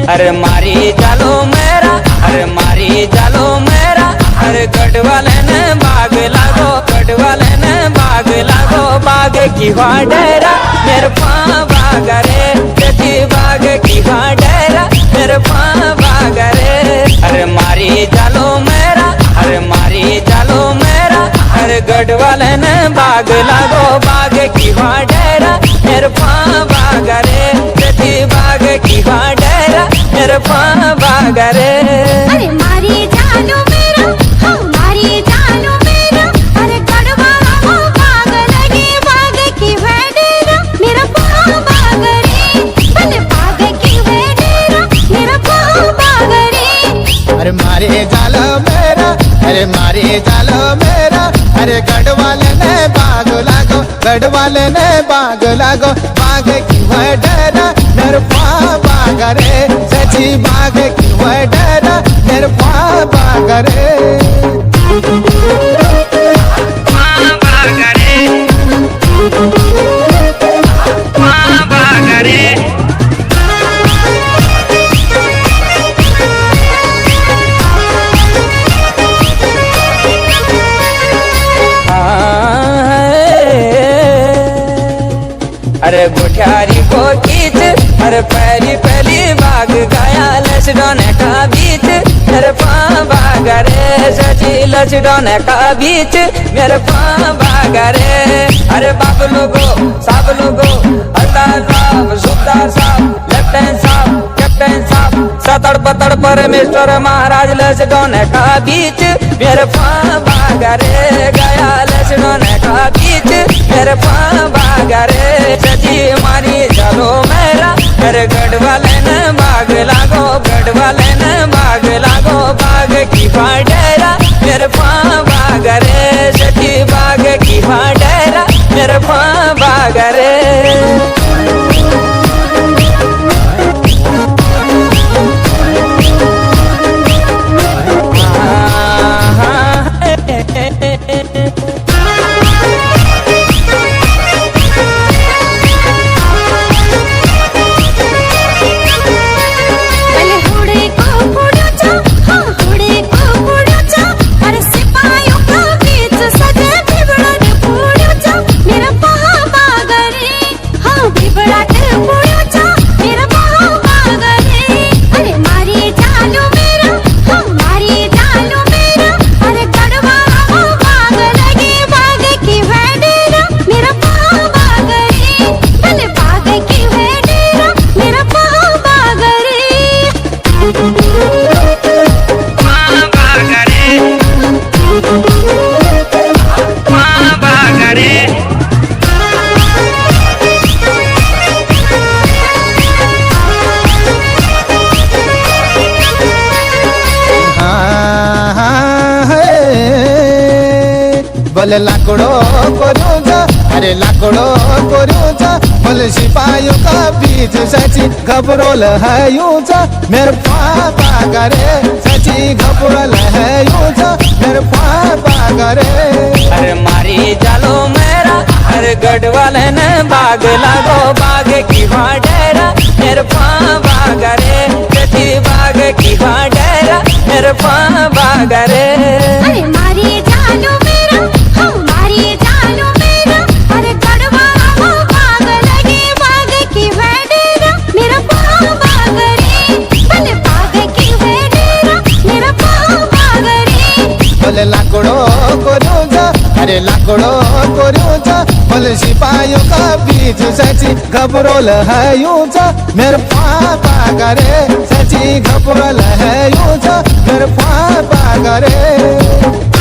अरे मारी चालो मेरा, अरे मारी चालो मेरा, अरे गढ़वाले ने बाग लागो, गढ़वाले ने बाग लागो, बाग की डेरा मेरे पाँ बाग रे, जची बाग की डेरा मेरे पाँ बाग रे। अरे मारी चालो मेरा, अरे मारी चालो मेरा, अरे गढ़वाले ने बाग लागो, बाग की डेरा मेरे पाँ बाग रे, जची बाग की डेरा मेरे पाँ बाग रे। अरे मारी चालो मेरा, हाँ मारी चालो मेरा, अरे गढ़वाला हो बाग लगे, बाग की डेरा मेरा पाँ बाग रे, भले बाग की डेरा मेरा पाँ बाग रे। अरे मारे जालो मेरा, अरे मारे जालो मेरा, अरे गढ़वाले ने बाग लागो, गढ़वाले ने बाग लागो, बाग की डेरा मेरे पाँ बाग रे, सची बाग की डेरा मेरे पाँ बाग रे। पाँ बाग रे, पाँ बाग रे। अरे गुठियारी को खींच, अरे पहली पहली बाग गाया लचडोने का बीच, मेरे पाँ बाग रे, सची लचडोने का बीच मेरे पाँ बाग रे। अरे बाप लोगो सब लोगो, हलदार साहब, सुबदार साहब, लेफ्टिनेंट साहब, कैप्टन साहब, सतड़ पतड़ परमेश्वर महाराज लचडोने का बीच मेरे पाँ बाग रे, गया लचडोने का बीच मेरे पाँ बाग रे। सची मारी चलो मेरा, अरे गढ़वाले ने बाग लागो, गढ़वाले ने बाग लागो, बाग की डेरा मेरे पाँ बाग रे, सची बाग की डेरा मेरे पाँ बाग रे। बोले लाकड़ो करो जा, अरे लाकड़ो करो जा, बोले सिपाहियों का बीच सची घबरोल है यूं जा, मेरे पाँ बाग रे, सची घबरोल है यूं जा, मेरे पाँ बाग रे। अरे मारी चालो मेरा, अरे गढ़वाले ने बाग लागो, बाग की डेरा मेरे पाँ बाग रे, सची बाग की डेरा मेरे पाँ बाग रे। अरे मारी चालो मेरा, हाँ मारी चालो मेरा, अरे गढ़वाला हो बाग लगे, बाग की डेरा मेरा पाँ बाग रे, भले बाग की डेरा मेरा पाँ बाग रे। बोले लाकड़ो करो जा, अरे लाकड़ो करो जा, बोले सिपाहियों का बीच सची घबरोल है यूं जा, मेरे पाँ बाग रे, सची घबरोल है यूं जा, मेरे पाँ बाग रे।